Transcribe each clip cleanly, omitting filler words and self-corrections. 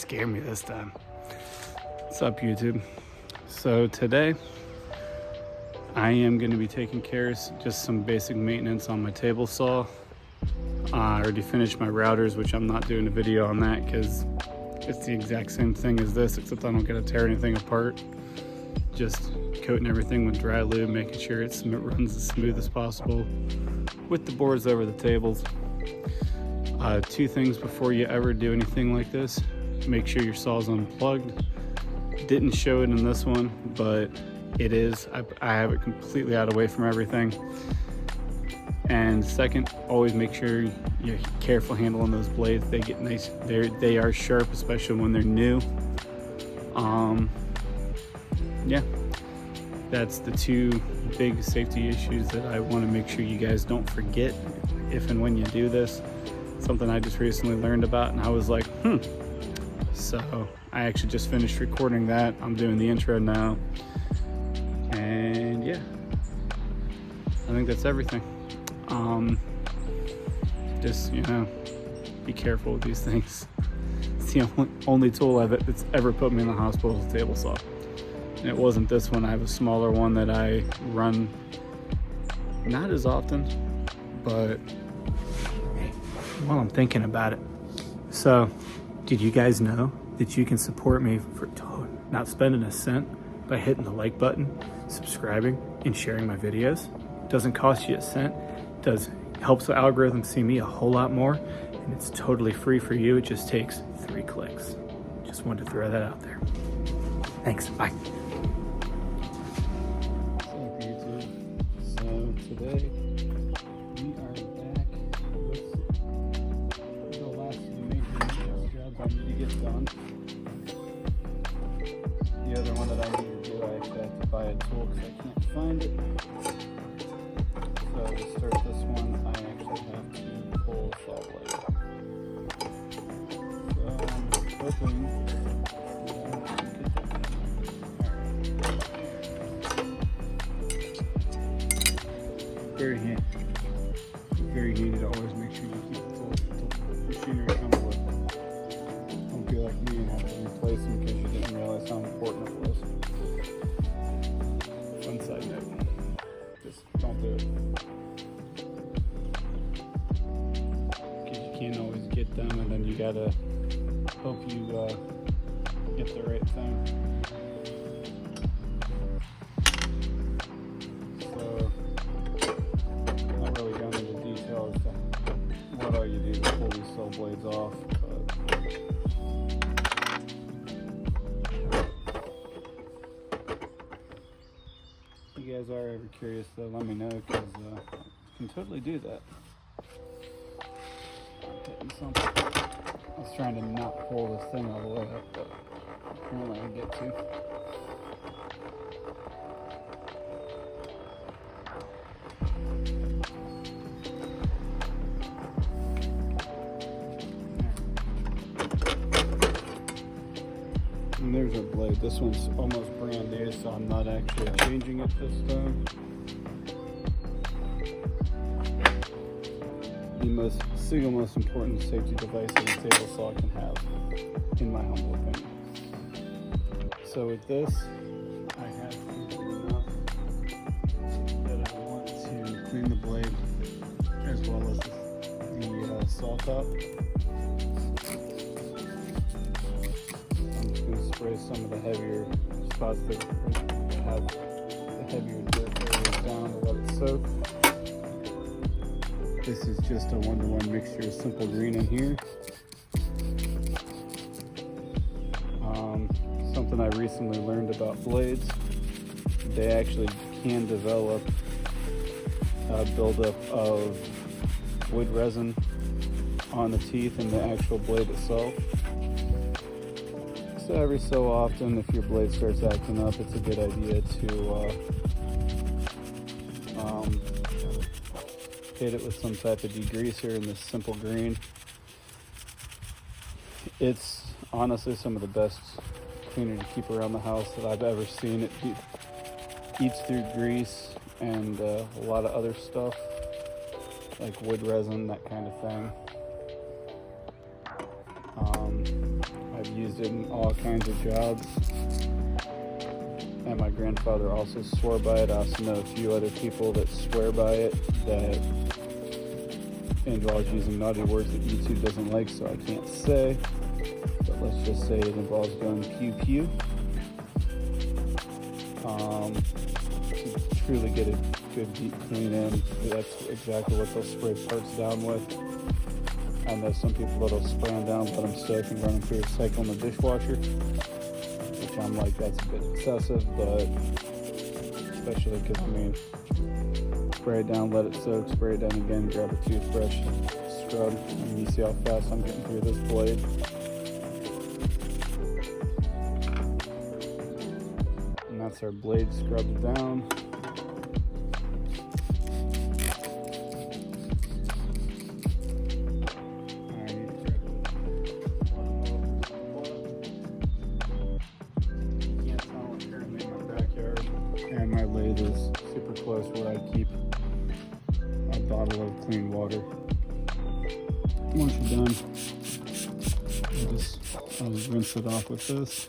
scared me this time. What's up, YouTube? So today I am going to be taking care of just some basic maintenance on my table saw. I already finished my routers, which I'm not doing a video on that because it's the exact same thing as this, except I don't get to tear anything apart. Just coating everything with dry lube, making sure it runs as smooth as possible with the boards over the tables. Two things before you ever do anything like this: make sure your saw's unplugged. Didn't show it in this one, but it is. I have it completely out away from everything. And second, always make sure you're careful handling those blades. They get nice. They are sharp, especially when they're new. Yeah, that's the two big safety issues that I want to make sure you guys don't forget if and when you do this. Something I just recently learned about, and I was like, So I actually just finished recording that. I'm doing the intro now, and yeah, I think that's everything. Just, be careful with these things. It's the only tool that's ever put me in the hospital is a table saw. And it wasn't this one. I have a smaller one that I run not as often, but while I'm thinking about it. So, did you guys know that you can support me for not spending a cent by hitting the like button, subscribing, and sharing my videos? It doesn't cost you a cent. Helps the algorithm see me a whole lot more, and it's totally free for you. It just takes 3 clicks. Just wanted to throw that out there. Thanks. Bye. What's up, YouTube? So today we are back with the last major jobs I need to get done. The other one that I need to do, I actually have to buy a tool because I can't find it. So to start this one, I actually have to pull a saw blade. So I'm hoping very handy to always make sure you keep the machinery comes with. Don't be like me and have to replace them because you didn't realize how important it was. Fun side note, just don't do it. Because you can't always get them, and then you gotta hope you get the right thing. What all you do to pull these saw blades off, but if you guys are ever curious, though, let me know, because you can totally do that. Hitting something. I was trying to not pull this thing all the way up, but apparently I get to. And there's our blade. This one's almost brand new, so I'm not actually changing it this time. The single most important safety device that a table saw can have, in my humble opinion. So with this, I have enough that I want to clean the blade as well as the saw top. Spray some of the heavier spots that have the heavier dirt areas down to let it soak. This is just a 1-to-1 mixture of simple green in here. Something I recently learned about blades: they actually can develop a buildup of wood resin on the teeth and the actual blade itself. So every so often, if your blade starts acting up, it's a good idea to hit it with some type of degreaser in this simple green. It's honestly some of the best cleaner to keep around the house that I've ever seen. It eats through grease and a lot of other stuff like wood resin, that kind of thing. I've used it in all kinds of jobs. And my grandfather also swore by it. I also know a few other people that swear by it that involves using naughty words that YouTube doesn't like, so I can't say. But let's just say it involves going pew pew. To truly get a good deep clean in, that's exactly what they'll spray parts down with. I know some people that'll spray them down, let them soak and run them through a cycle in the dishwasher, which I'm like, that's a bit excessive, but especially because, I mean, spray it down, let it soak, spray it down again, grab a toothbrush, scrub, and you see how fast I'm getting through this blade. And that's our blade scrubbed down. And my lathe is super close where I keep a bottle of clean water. Once you're done, I'll just rinse it off with this.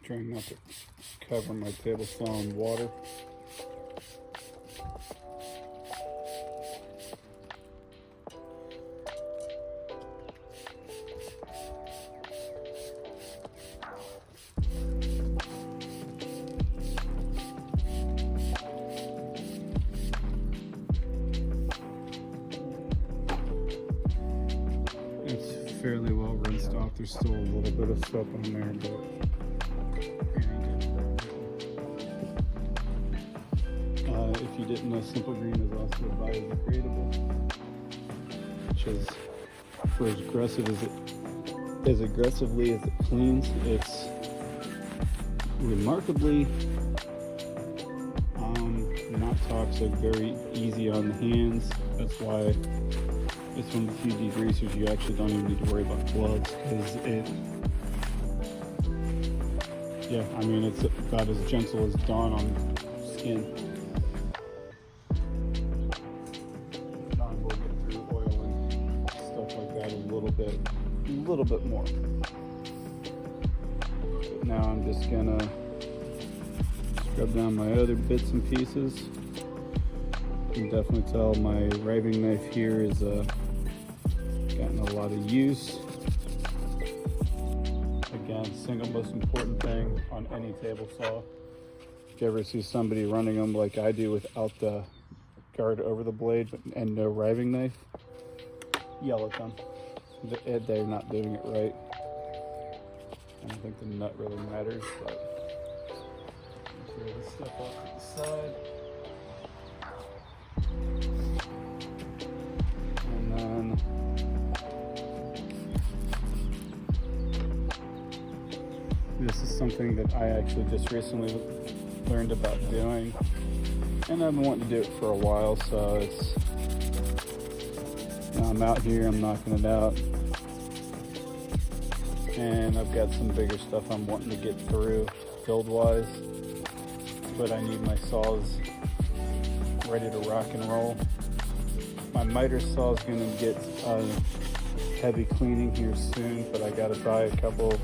Trying not to cover my table saw in water. Fairly well rinsed off. There's still a little bit of soap on there, but if you didn't know, Simple Green is also biodegradable, which is for as aggressively as it cleans, it's remarkably not toxic, very easy on the hands. That's why it's one of the few degreasers you actually don't even need to worry about gloves, because it's about as gentle as Dawn on skin. Dawn will get through oil and stuff like that a little bit more. But now I'm just gonna scrub down my other bits and pieces. You can definitely tell my riving knife here is gotten a lot of use. Again, single most important thing on any table saw. If you ever see somebody running them like I do without the guard over the blade and no riving knife, yell at them. They're not doing it right. I don't think the nut really matters, but clear this stuff off to the side. And then this is something that I actually just recently learned about doing, and I've been wanting to do it for a while, so it's, I'm out here, I'm knocking it out, and I've got some bigger stuff I'm wanting to get through build wise, but I need my saws ready to rock and roll. My miter saw is going to get heavy cleaning here soon, but I got to buy a couple.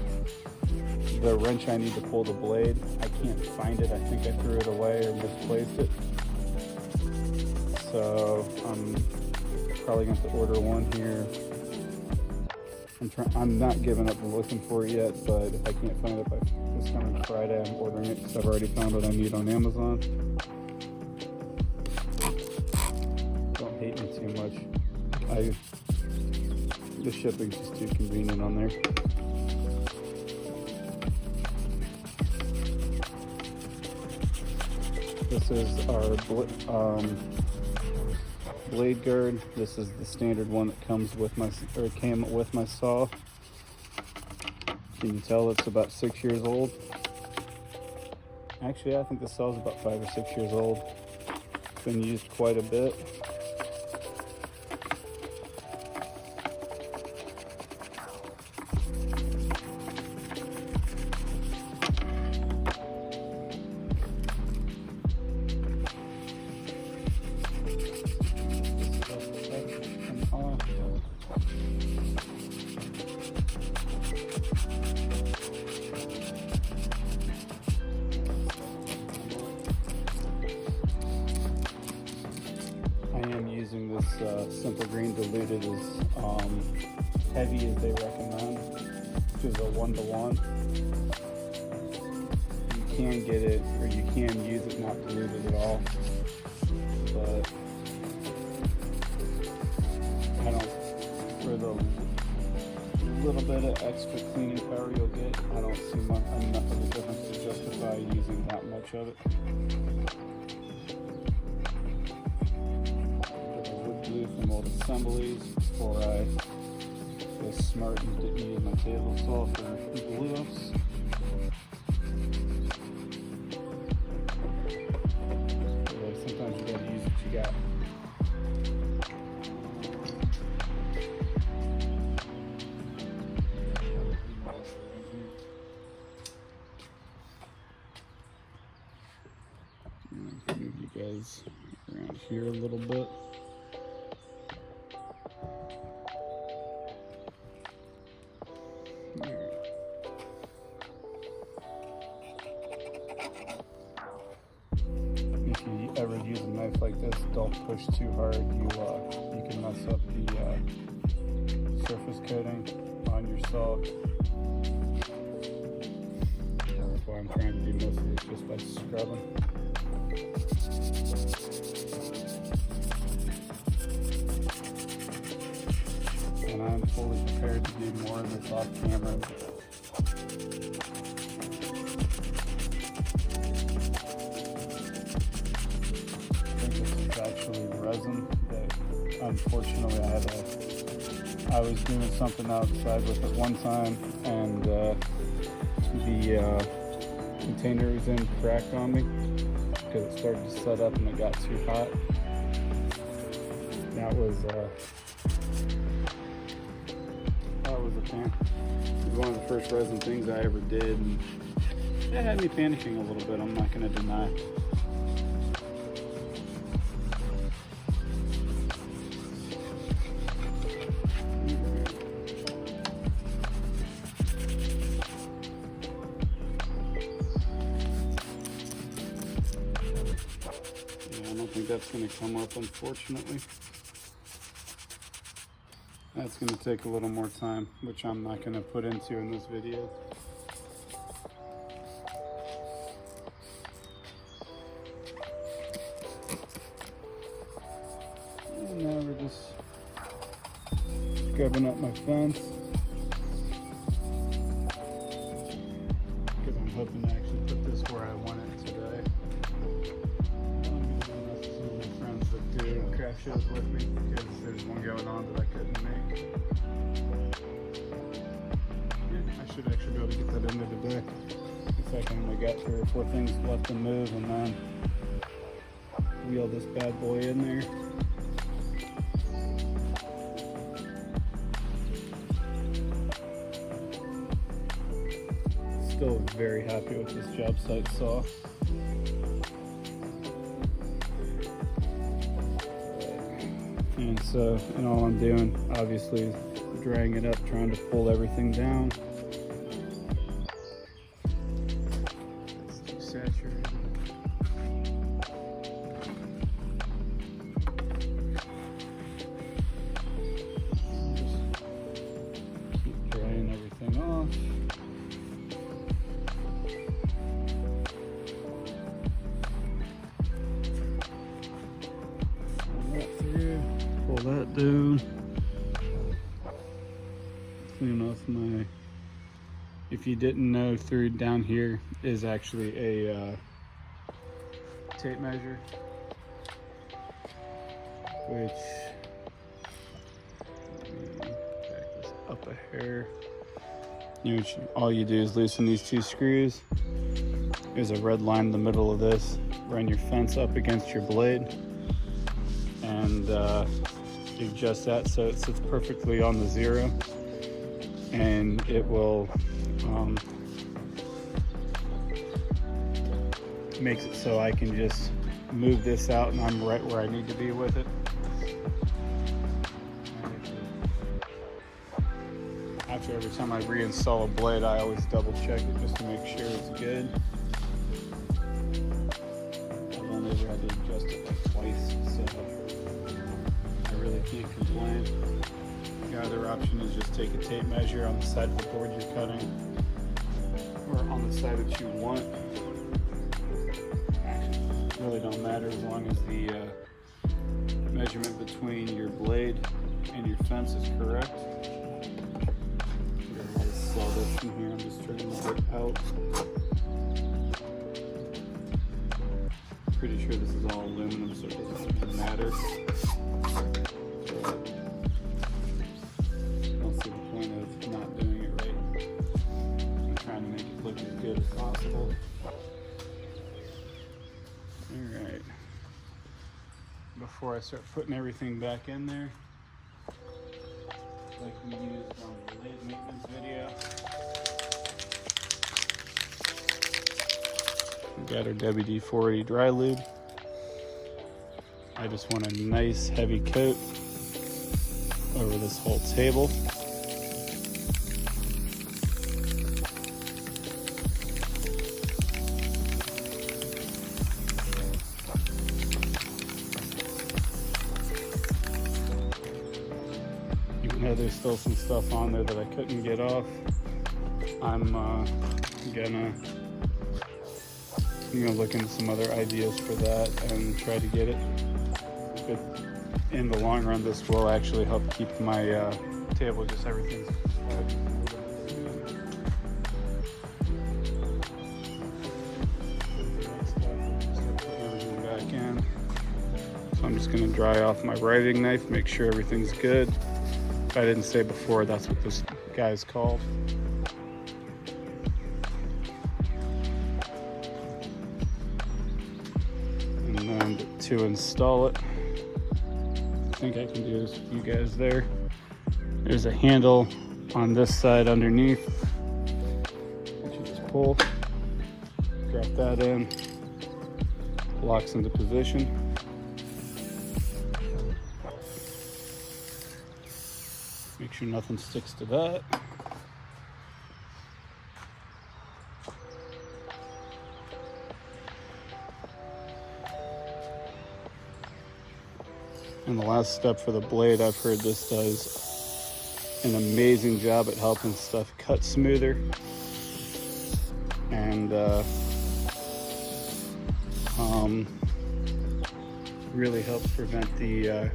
The wrench I need to pull the blade, I can't find it. I think I threw it away or misplaced it. So I'm probably going to have to order one here. I'm not giving up and looking for it yet, but if I can't find it by this coming Friday, I'm ordering it because I've already found what I need on Amazon. Don't hate me too much. The shipping's just too convenient on there. This is our blade guard. This is the standard one that came with my saw. Can you tell it's about 6 years old? Actually, I think the saw is about 5 or 6 years old. It's been used quite a bit. heavy as they recommend, which is a 1-to-1. You can get it, or you can use it not diluted at all, but I don't, for the little bit of extra cleaning power you'll get, I don't see enough of a difference to justify using that much of it. Wood glue from old assemblies before I was smart and didn't use my table saw for glue ups. Sometimes you gotta use what you got. Move you guys around here a little bit. If you ever use a knife like this, don't push too hard. You can mess up the surface coating on your saw. That's why I'm trying to do most of it just by scrubbing. And I'm fully prepared to do more of this off camera. I think this is actually resin that unfortunately I was doing something outside with it one time, and the container was in cracked on me because it started to set up and it got too hot. That was a pan. It was one of the first resin things I ever did, and it had me panicking a little bit, I'm not going to deny. Yeah, I don't think that's going to come up, unfortunately. That's going to take a little more time, which I'm not going to put into in this video. And now we're just scrubbing up my fence, because I'm hoping to actually put this where I want it today. I'm going to do some of my friends that do craft shows with me, because there's one going on that I couldn't make. Yeah, I should actually be able to get that in there today. Looks like I only got 3 or 4 things left to move, and then wheel this bad boy in there. Still very happy with this job site saw. And so, and all I'm doing, obviously, is drying it up, trying to pull everything down. It's too saturated. Just keep drying everything off. Pull that down. Clean off my, if you didn't know, through down here is actually a tape measure, which, back this up a hair. Which all you do is loosen these 2 screws. There's a red line in the middle of this. Run your fence up against your blade, and you adjust that so it sits perfectly on the 0, and it will makes it so I can just move this out and I'm right where I need to be with it. After every time I reinstall a blade, I always double check it just to make sure it's good. I've only ever had to adjust it like twice, so I really can't complain. The other option is just take a tape measure on the side of the board you're cutting, or on the side that you want. It really don't matter as long as the measurement between your blade and your fence is correct. I saw this in here, I'm just trying to get out. Pretty sure this is all aluminum, so it doesn't really matter. I don't see the point of not doing it right. I'm trying to make it look as good as possible. Alright. Before I start putting everything back in there, like we used on the blade maintenance video, we got our WD-40 dry lube. I just want a nice heavy coat over this whole table. Even though there's still some stuff on there that I couldn't get off, I'm gonna look into some other ideas for that and try to get it. But in the long run, this will actually help keep my table, just everything's everything back in. So I'm just gonna dry off my riving knife, make sure everything's good. If I didn't say before, that's what this guy's called. To install it, I think I can do this with you guys there. There's a handle on this side underneath that you just pull, drop that in, locks into position. Make sure nothing sticks to that. And the last step for the blade, I've heard this does an amazing job at helping stuff cut smoother and really helps prevent the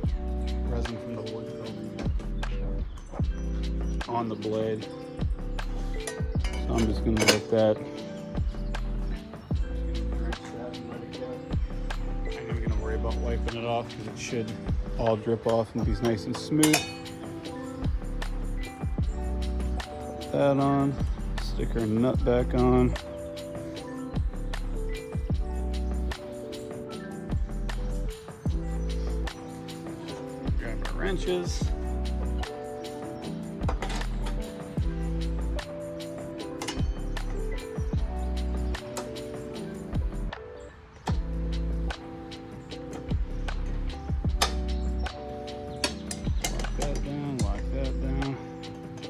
resin from the wood building on the blade. So I'm just going to let that. I'm not going to worry about wiping it off because it should all drip off and be nice and smooth. Put that on, stick our nut back on. Grab our wrenches.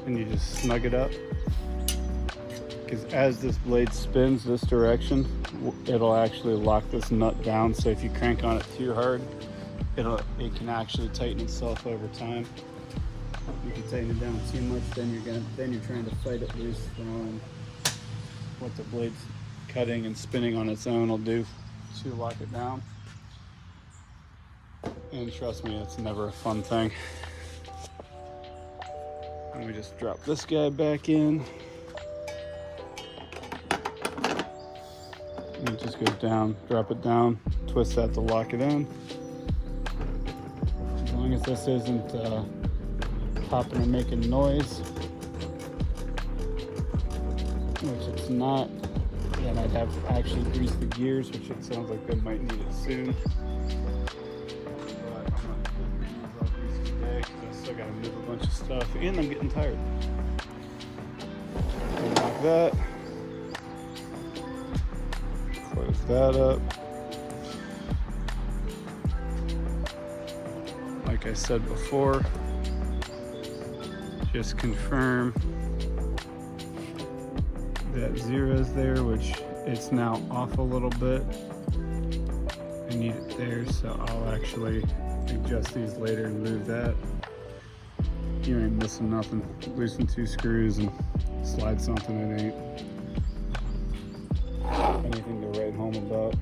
And you just snug it up, because as this blade spins this direction, it'll actually lock this nut down. So if you crank on it too hard, it can actually tighten itself over time. If you tighten it down too much, then you're trying to fight it loose from what the blade's cutting and spinning on its own will do to lock it down. And trust me, it's never a fun thing. And we just drop this guy back in. And it just goes down, drop it down, twist that to lock it in. As long as this isn't popping or making noise, which it's not, then I'd have to actually grease the gears, which it sounds like they might need it soon. I gotta move a bunch of stuff and I'm getting tired. Like that. Close that up. Like I said before, just confirm that zero's there, which it's now off a little bit. I need it there, so I'll actually adjust these later and move that. You ain't missing nothing. Loosen 2 screws and slide something, it ain't anything to write home about.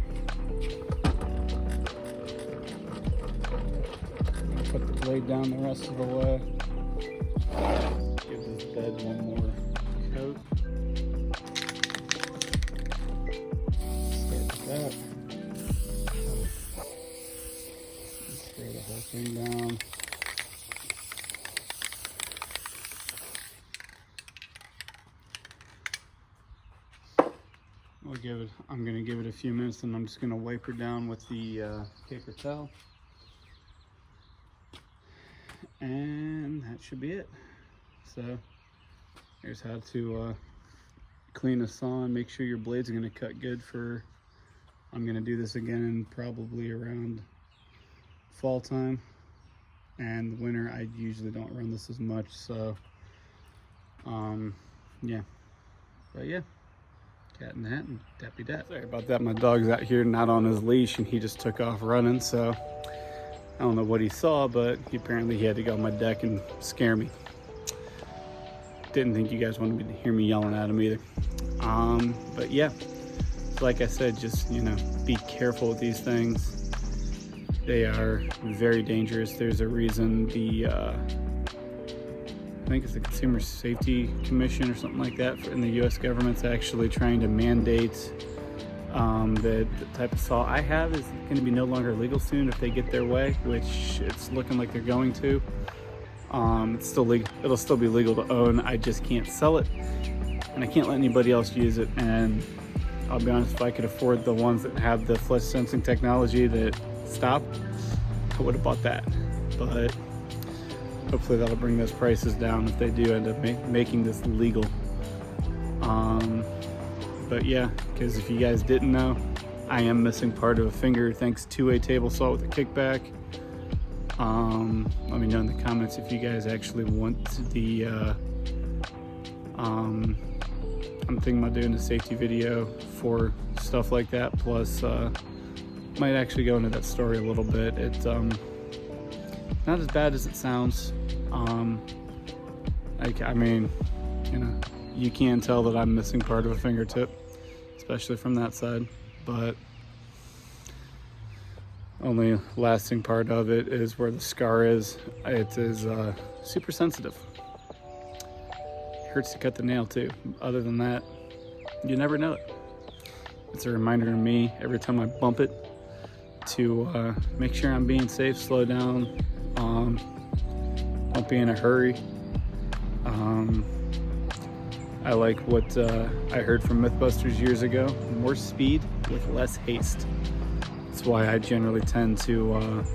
Put the blade down the rest of the way. Give this bed one more coat. Start with that. Spray the whole thing down. I'm gonna give it a few minutes, and I'm just gonna wipe her down with the paper towel. And that should be it. So here's how to clean a saw and make sure your blade's gonna cut good for, I'm gonna do this again in probably around fall time. And winter, I usually don't run this as much, so yeah. But yeah, cat in the hat and dappy dap. Sorry about that, my dog's out here not on his leash and he just took off running, so I don't know what he saw, but apparently he had to go on my deck and scare me. Didn't think you guys wanted to hear me yelling at him either. But yeah, like I said, just, you know, be careful with these things. They are very dangerous. There's a reason the I think it's the Consumer Safety Commission or something like that in the US government's actually trying to mandate the type of saw I have is going to be no longer legal soon if they get their way, which it's looking like they're going to. It's still legal. It'll still be legal to own. I just can't sell it, and I can't let anybody else use it. And I'll be honest, if I could afford the ones that have the flesh sensing technology that stop, I would have bought that. But hopefully that'll bring those prices down if they do end up making this legal. But yeah, because if you guys didn't know, I am missing part of a finger thanks to a table saw with a kickback. Let me know in the comments if you guys actually want the I'm thinking about doing a safety video for stuff like that, plus might actually go into that story a little bit. It's not as bad as it sounds. I mean, you know, you can tell that I'm missing part of a fingertip, especially from that side, but only lasting part of it is where the scar is. It is super sensitive. It hurts to cut the nail too. Other than that, you never know it. It's a reminder to me every time I bump it to make sure I'm being safe, slow down, don't be in a hurry. I like what I heard from Mythbusters years ago: more speed with less haste. That's why I generally tend to,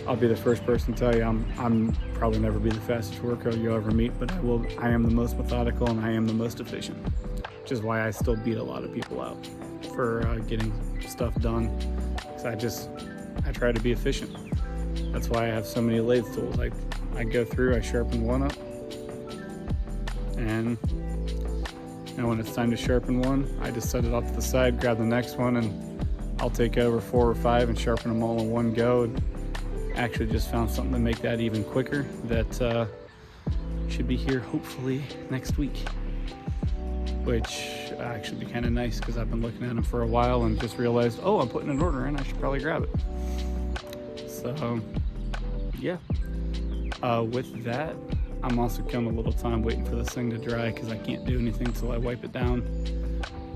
I'll be the first person to tell you I'm probably never be the fastest worker you'll ever meet, but I am the most methodical and I am the most efficient, which is why I still beat a lot of people out for getting stuff done. Because I try to be efficient. That's why I have so many lathe tools. I go through, I sharpen one up, and when it's time to sharpen one, I just set it off to the side, grab the next one, and I'll take over 4 or 5 and sharpen them all in one go. And actually just found something to make that even quicker that should be here hopefully next week, which actually be kind of nice because I've been looking at them for a while and just realized, oh, I'm putting an order in, I should probably grab it. So yeah, with that, I'm also killing a little time waiting for this thing to dry because I can't do anything until I wipe it down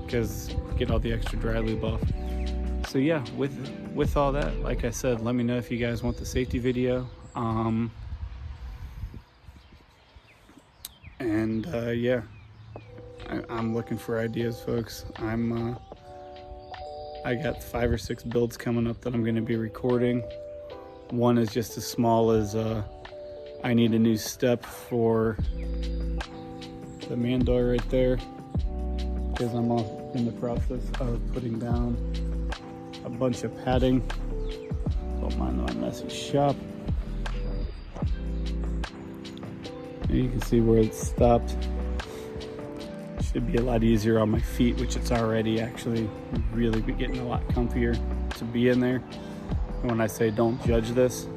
because get all the extra dry lube off. So yeah, with all that, like I said, let me know if you guys want the safety video. Yeah, I'm looking for ideas, folks. I got 5 or 6 builds coming up that I'm going to be recording. One is just as small as I need a new step for the man door right there because I'm in the process of putting down a bunch of padding. Don't mind my messy shop. And you can see where it's stopped. Should be a lot easier on my feet, which it's already actually really be getting a lot comfier to be in there. And when I say don't judge this,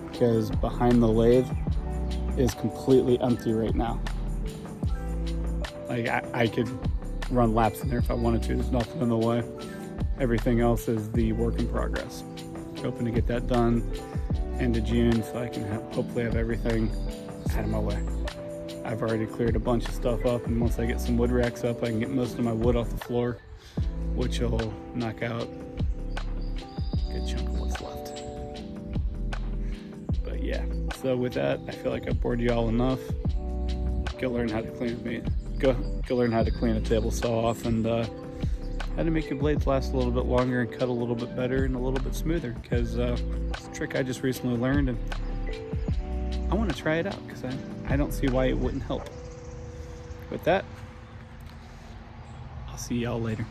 because behind the lathe is completely empty right now. Like I could run laps in there if I wanted to. There's nothing in the way. Everything else is the work in progress. Hoping to get that done end of June so I can hopefully have everything out of my way. I've already cleared a bunch of stuff up, and once I get some wood racks up, I can get most of my wood off the floor, which will knock out a good chunk of what's left. But yeah, so with that, I feel like I've bored you all enough. Go learn how to clean a table saw off, and how to make your blades last a little bit longer and cut a little bit better and a little bit smoother, because it's a trick I just recently learned, and I want to try it out because I don't see why it wouldn't help. With that, I'll see y'all later.